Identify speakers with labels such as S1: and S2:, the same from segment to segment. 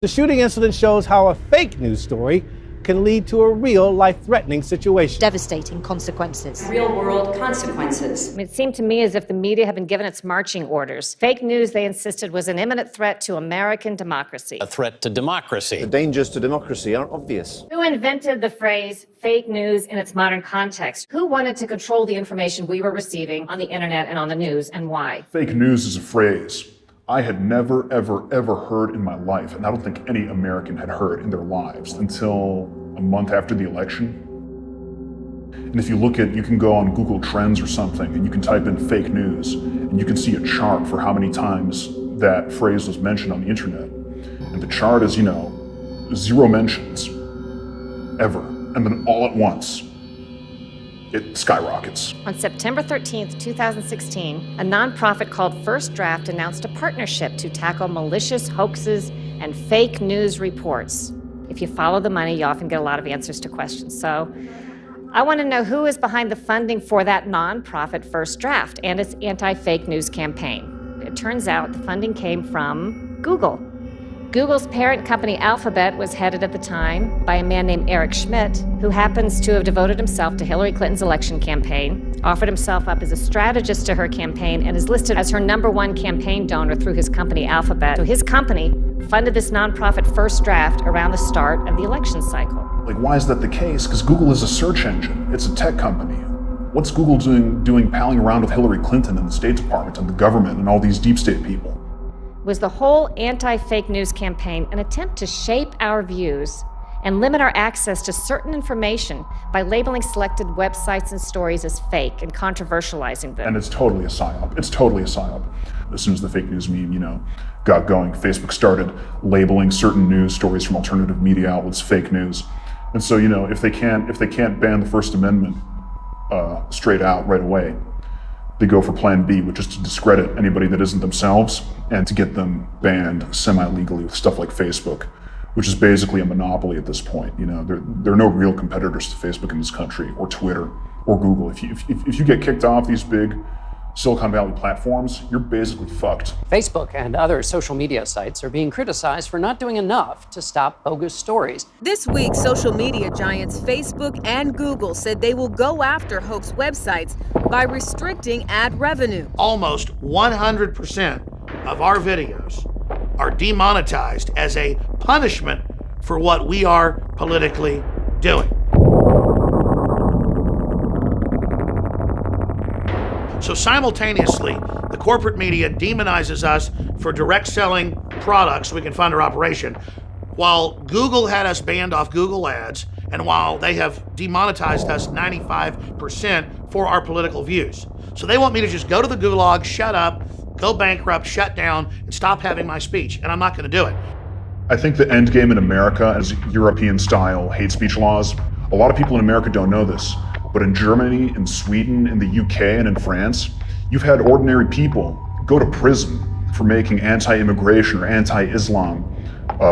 S1: The shooting incident shows how a fake news story can lead to a real life-threatening situation.
S2: Devastating consequences.
S3: Real-world consequences.
S4: It seemed to me as if the media had been given its marching orders. Fake news, they insisted, was an imminent threat to American democracy.
S5: A threat to democracy.
S6: The dangers to democracy aren't obvious.
S4: Who invented the phrase fake news in its modern context? Who wanted to control the information we were receiving on the internet and on the news, and why?
S7: Fake news is a phrase I had never, ever heard in my life, and I don't think any American had heard in their lives until a month after the election. And if you you can go on Google Trends or something, and you can type in fake news, and you can see a chart for how many times that phrase was mentioned on the internet. And the chart is, 0 mentions, ever. And then all at once, it skyrockets.
S4: On September 13th, 2016, a nonprofit called First Draft announced a partnership to tackle malicious hoaxes and fake news reports. If you follow the money, you often get a lot of answers to questions. So I want to know who is behind the funding for that nonprofit First Draft and its anti-fake news campaign. It turns out the funding came from Google. Google's parent company Alphabet was headed at the time by a man named Eric Schmidt, who happens to have devoted himself to Hillary Clinton's election campaign, offered himself up as a strategist to her campaign, and is listed as her #1 campaign donor through his company Alphabet. So his company funded this nonprofit First Draft around the start of the election cycle.
S7: Why is that the case? Because Google is a search engine. It's a tech company. What's Google doing palling around with Hillary Clinton and the State Department and the government and all these deep state people?
S4: Was the whole anti-fake news campaign an attempt to shape our views and limit our access to certain information by labeling selected websites and stories as fake and controversializing them?
S7: And it's totally a psyop. It's totally a psyop. As soon as the fake news meme, got going, Facebook started labeling certain news stories from alternative media outlets fake news. And so, if they can't ban the First Amendment straight out right away, they go for plan B, which is to discredit anybody that isn't themselves and to get them banned semi-legally with stuff like Facebook, which is basically a monopoly at this point. There are no real competitors to Facebook in this country, or Twitter, or Google. If you get kicked off these big Silicon Valley platforms, you're basically fucked.
S8: Facebook and other social media sites are being criticized for not doing enough to stop bogus stories.
S9: This week, social media giants Facebook and Google said they will go after hoax websites by restricting ad revenue.
S10: Almost 100% of our videos are demonetized as a punishment for what we are politically doing. So simultaneously, the corporate media demonizes us for direct selling products we can fund our operation, while Google had us banned off Google ads, and while they have demonetized us 95% for our political views. So they want me to just go to the gulag, shut up, go bankrupt, shut down, and stop having my speech, and I'm not gonna do it.
S7: I think the end game in America is European-style hate speech laws. A lot of people in America don't know this, but in Germany, in Sweden, in the UK, and in France, you've had ordinary people go to prison for making anti-immigration or anti-Islam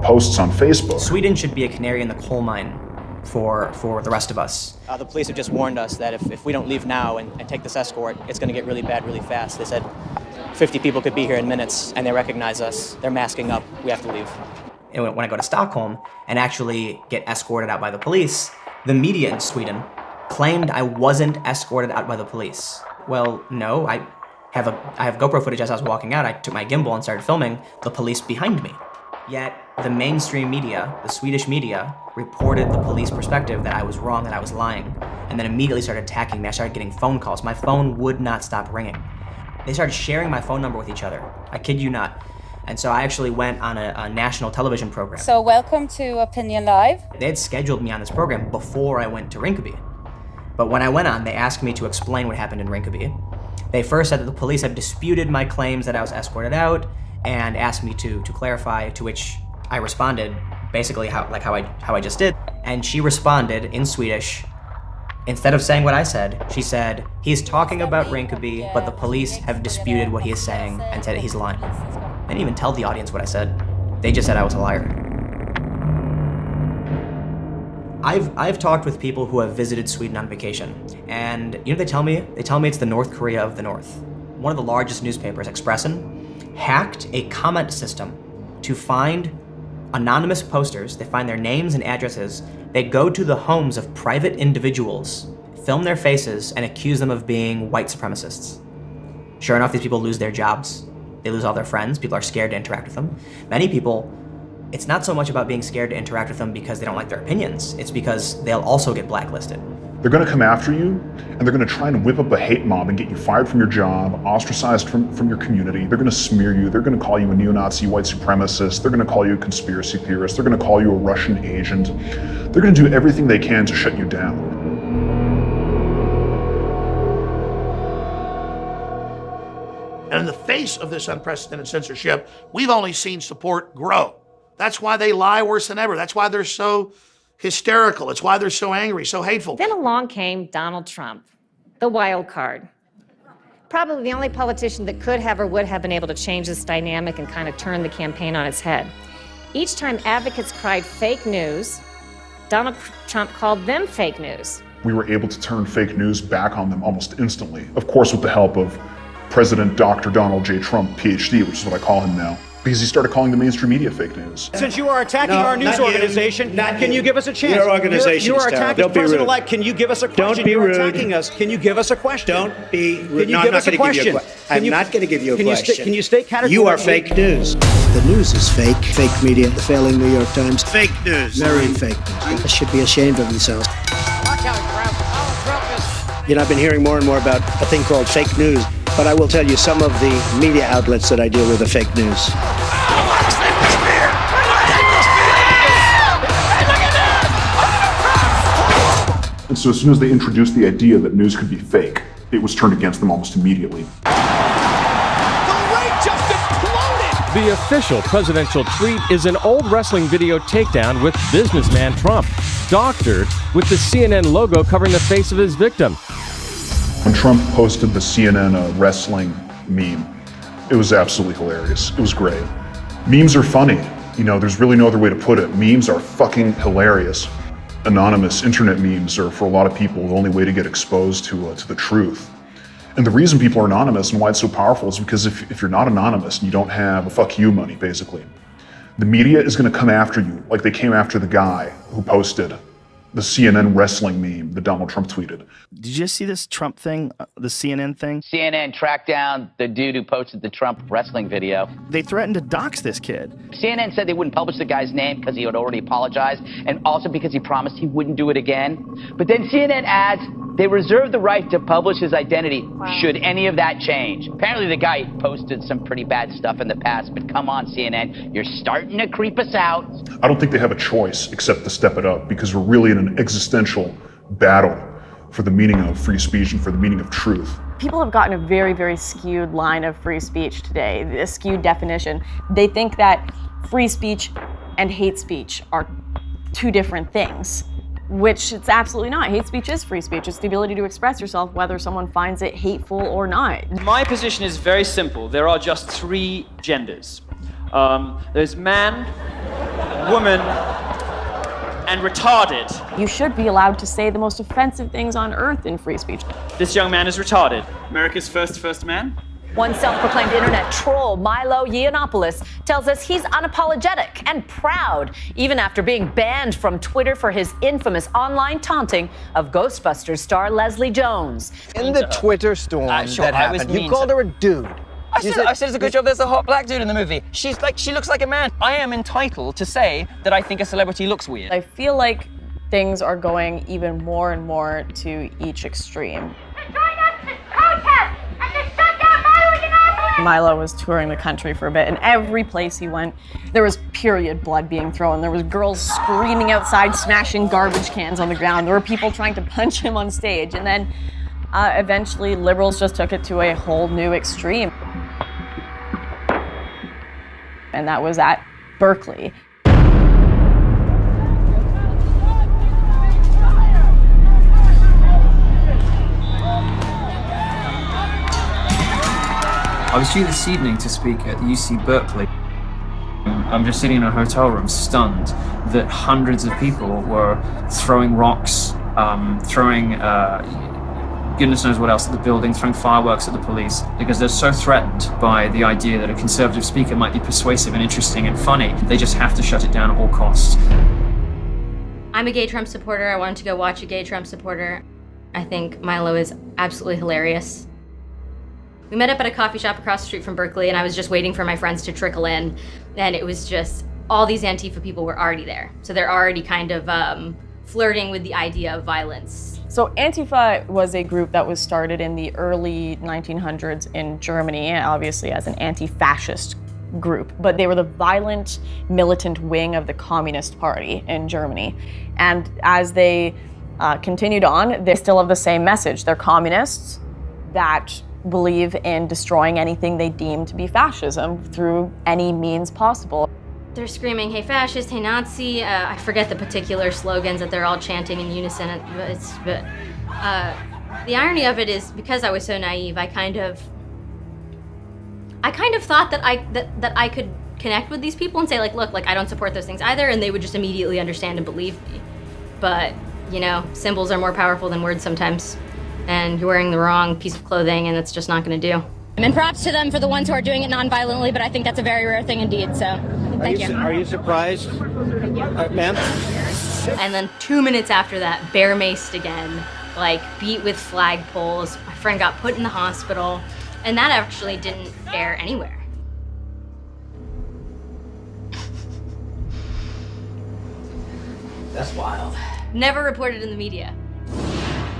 S7: posts on Facebook.
S11: Sweden should be a canary in the coal mine for the rest of us.
S12: The police have just warned us that if we don't leave now and take this escort, it's going to get really bad really fast. They said 50 people could be here in minutes, and they recognize us. They're masking up. We have to leave.
S11: And when I go to Stockholm and actually get escorted out by the police, the media in Sweden claimed I wasn't escorted out by the police. Well, no, I have GoPro footage as I was walking out. I took my gimbal and started filming the police behind me. Yet the mainstream media, the Swedish media, reported the police perspective that I was wrong, that I was lying, and then immediately started attacking me. I started getting phone calls. My phone would not stop ringing. They started sharing my phone number with each other. I kid you not. And so I actually went on a national television program.
S13: So welcome to Opinion Live.
S11: They had scheduled me on this program before I went to Rinkeby. But when I went on, they asked me to explain what happened in Rinkeby. They first said that the police have disputed my claims that I was escorted out and asked me to clarify, to which I responded basically how I just did. And she responded in Swedish. Instead of saying what I said, she said, "He's talking about Rinkeby, but the police have disputed what he is saying and said he's lying." I didn't even tell the audience what I said. They just said I was a liar. I've talked with people who have visited Sweden on vacation, and they tell me it's the North Korea of the North. One of the largest newspapers, Expressen, hacked a comment system to find Anonymous posters, they find their names and addresses, they go to the homes of private individuals, film their faces, and accuse them of being white supremacists. Sure enough, these people lose their jobs. They lose all their friends. People are scared to interact with them. Many people, it's not so much about being scared to interact with them because they don't like their opinions. It's because they'll also get blacklisted.
S7: They're going to come after you, and they're going to try and whip up a hate mob and get you fired from your job, ostracized from your community. They're going to smear you. They're going to call you a neo-Nazi white supremacist. They're going to call you a conspiracy theorist. They're going to call you a Russian agent. They're going to do everything they can to shut you down.
S10: And in the face of this unprecedented censorship, we've only seen support grow. That's why they lie worse than ever. That's why they're so hysterical. It's why they're so angry, so hateful.
S4: Then along came Donald Trump, the wild card. Probably the only politician that could have or would have been able to change this dynamic and kind of turn the campaign on its head. Each time advocates cried fake news, Donald Trump called them fake news.
S7: We were able to turn fake news back on them almost instantly. Of course, with the help of President Dr. Donald J. Trump, PhD, which is what I call him now, because he started calling the mainstream media fake news.
S2: Since you are attacking our news organization, can you give us a chance?
S5: Your organization
S2: you are attacking President-elect. Can you give us a question?
S5: Don't be rude.
S2: You're attacking us. Can you give us a question?
S5: Don't be rude.
S2: Can you give us a question?
S5: I'm not going to give you a question.
S2: Can you state categorically?
S5: You are fake news.
S14: The news is fake. Fake media. The failing New York Times.
S5: Fake news.
S14: Very fake news. They should be ashamed of themselves. You know, I've been hearing more and more about a thing called fake news, but I will tell you some of the media outlets that I deal with are fake news.
S7: And so as soon as they introduced the idea that news could be fake, it was turned against them almost immediately.
S15: The official presidential tweet is an old wrestling video takedown with businessman Trump, doctored with the CNN logo covering the face of his victim.
S7: When Trump posted the CNN wrestling meme, it was absolutely hilarious. It was great. Memes are funny. You know, there's really no other way to put it. Memes are fucking hilarious. Anonymous internet memes are, for a lot of people, the only way to get exposed to the truth. And the reason people are anonymous and why it's so powerful is because if you're not anonymous and you don't have a fuck you money, basically, the media is going to come after you like they came after the guy who posted the CNN wrestling meme that Donald Trump tweeted.
S16: Did you just see this Trump thing, the CNN thing?
S17: CNN tracked down the dude who posted the Trump wrestling video.
S16: They threatened to dox this kid.
S17: CNN said they wouldn't publish the guy's name because he had already apologized and also because he promised he wouldn't do it again. But then CNN adds they reserve the right to publish his identity should any of that change. Apparently the guy posted some pretty bad stuff in the past, but come on, CNN, you're starting to creep us out.
S7: I don't think they have a choice except to step it up because we're really in an existential battle for the meaning of free speech and for the meaning of truth.
S18: People have gotten a very, very skewed line of free speech today, a skewed definition. They think that free speech and hate speech are two different things, which it's absolutely not. Hate speech is free speech. It's the ability to express yourself whether someone finds it hateful or not.
S19: My position is very simple. There are just three genders. There's man, woman, and retarded.
S18: You should be allowed to say the most offensive things on earth in free speech.
S19: This young man is retarded. America's first man?
S20: One self-proclaimed internet troll, Milo Yiannopoulos, tells us he's unapologetic and proud, even after being banned from Twitter for his infamous online taunting of Ghostbusters star Leslie Jones.
S21: In the Twitter storm that happened, you called her a dude.
S22: I said it's a good job there's a hot black dude in the movie. She looks like a man. I am entitled to say that I think a celebrity looks weird.
S18: I feel like things are going even more and more to each extreme. Milo was touring the country for a bit, and every place he went, there was period blood being thrown. There was girls screaming outside, smashing garbage cans on the ground. There were people trying to punch him on stage. And then eventually liberals just took it to a whole new extreme. And that was at Berkeley.
S23: I was due this evening to speak at UC Berkeley. I'm just sitting in a hotel room stunned that hundreds of people were throwing rocks, throwing goodness knows what else at the building, throwing fireworks at the police, because they're so threatened by the idea that a conservative speaker might be persuasive and interesting and funny. They just have to shut it down at all costs.
S1: I'm a gay Trump supporter. I wanted to go watch a gay Trump supporter. I think Milo is absolutely hilarious. We met up at a coffee shop across the street from Berkeley, and I was just waiting for my friends to trickle in, and it was just all these Antifa people were already there. So they're already kind of flirting with the idea of violence.
S18: So Antifa was a group that was started in the early 1900s in Germany, obviously as an anti-fascist group, but they were the violent, militant wing of the Communist Party in Germany. And as they continued on, they still have the same message. They're communists that believe in destroying anything they deem to be fascism through any means possible.
S1: They're screaming, hey fascist, hey Nazi. I forget the particular slogans that they're all chanting in unison. But the irony of it is, because I was so naive, I kind of thought that I could connect with these people and say, like, look, like, I don't support those things either, and they would just immediately understand and believe me. But, you know, symbols are more powerful than words sometimes, and you're wearing the wrong piece of clothing, and it's just not going to do.
S3: And props to them for the ones who are doing it non-violently, but I think that's a very rare thing indeed, so thank you.
S14: Are you surprised, ma'am?
S1: And then 2 minutes after that, bear maced again, like beat with flagpoles. My friend got put in the hospital, and that actually didn't air anywhere.
S6: That's wild.
S1: Never reported in the media.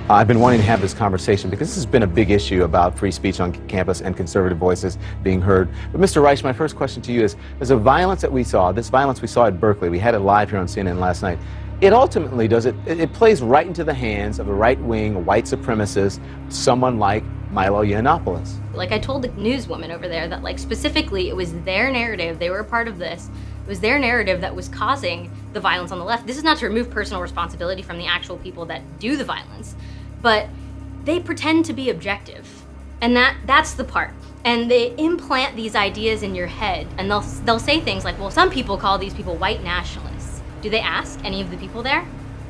S6: I've been wanting to have this conversation because this has been a big issue about free speech on campus and conservative voices being heard. But Mr. Reich, my first question to you is, the violence that we saw, this violence we saw at Berkeley, we had it live here on CNN last night, it ultimately it plays right into the hands of a right-wing white supremacist, someone like Milo Yiannopoulos.
S1: Like I told the newswoman over there that, like, specifically it was their narrative, they were a part of this, it was their narrative that was causing the violence on the left. This is not to remove personal responsibility from the actual people that do the violence, but they pretend to be objective, and that's the part. And they implant these ideas in your head, and they'll say things like, well, some people call these people white nationalists. Do they ask any of the people there?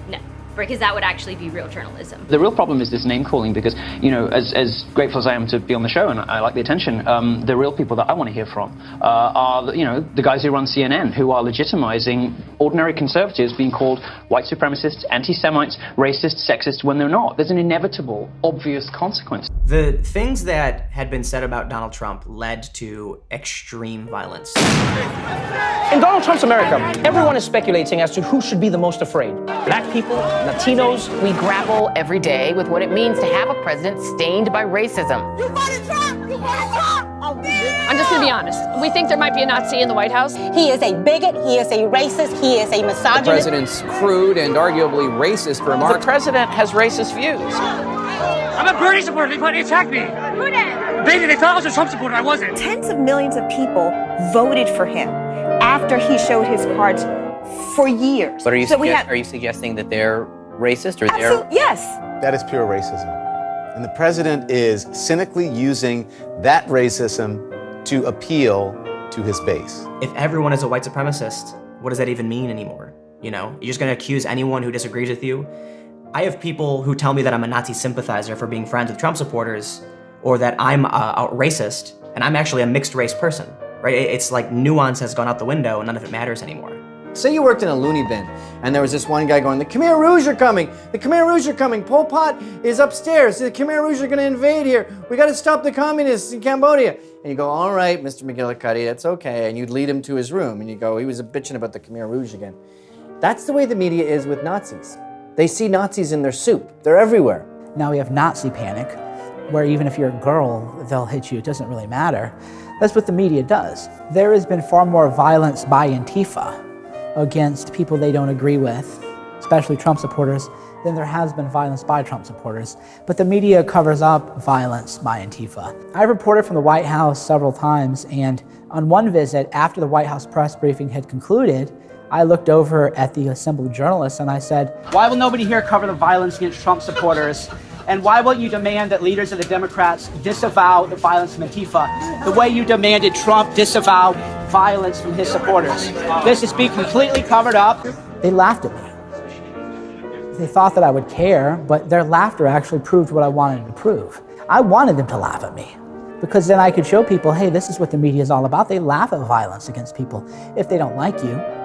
S1: No, because that would actually be real journalism.
S24: The real problem is this name calling, because, you know, as grateful as I am to be on the show and I like the attention, the real people that I want to hear from are, you know, the guys who run CNN, who are legitimizing ordinary conservatives being called white supremacists, anti-Semites, racist, sexist, when they're not. There's an inevitable, obvious consequence.
S11: The things that had been said about Donald Trump led to extreme violence.
S25: In Donald Trump's America, everyone is speculating as to who should be the most afraid. Black people, Latinos.
S26: We grapple every day with what it means to have a president stained by racism.
S27: You voted Trump! You voted Trump!
S28: I'm just gonna be honest. We think there might be a Nazi in the White House.
S27: He is a bigot, he is a racist, he is a misogynist.
S22: The president's crude and arguably racist remarks.
S25: The president has racist views.
S29: I'm a Bernie supporter. They attacked me.
S27: Who did?
S29: They thought I was a Trump supporter. I wasn't.
S30: Tens of millions of people voted for him after he showed his cards for years.
S22: But are you suggesting that they're racist or they're...
S30: Yes.
S31: That is pure racism. And the president is cynically using that racism to appeal to his base.
S11: If everyone is a white supremacist, what does that even mean anymore? You know, you're just gonna accuse anyone who disagrees with you? I have people who tell me that I'm a Nazi sympathizer for being friends with Trump supporters, or that I'm a racist, and I'm actually a mixed race person, right? It's like nuance has gone out the window and none of it matters anymore.
S21: Say you worked in a loony bin, and there was this one guy going, the Khmer Rouge are coming! The Khmer Rouge are coming! Pol Pot is upstairs! The Khmer Rouge are gonna invade here! We gotta stop the communists in Cambodia! And you go, all right, Mr. McGillicuddy, that's okay. And you'd lead him to his room, and you go, he was bitching about the Khmer Rouge again. That's the way the media is with Nazis. They see Nazis in their soup. They're everywhere.
S32: Now we have Nazi panic, where even if you're a girl, they'll hit you. It doesn't really matter. That's what the media does. There has been far more violence by Antifa against people they don't agree with, especially Trump supporters, than there has been violence by Trump supporters. But the media covers up violence by Antifa. I reported from the White House several times, and on one visit, after the White House press briefing had concluded, I looked over at the assembled journalists and I said,
S25: Why will nobody here cover the violence against Trump supporters? And why won't you demand that leaders of the Democrats disavow the violence from Antifa the way you demanded Trump disavow violence from his supporters? This is being completely covered up.
S32: They laughed at me. They thought that I would care, but their laughter actually proved what I wanted to prove. I wanted them to laugh at me, because then I could show people, hey, this is what the media is all about. They laugh at violence against people if they don't like you.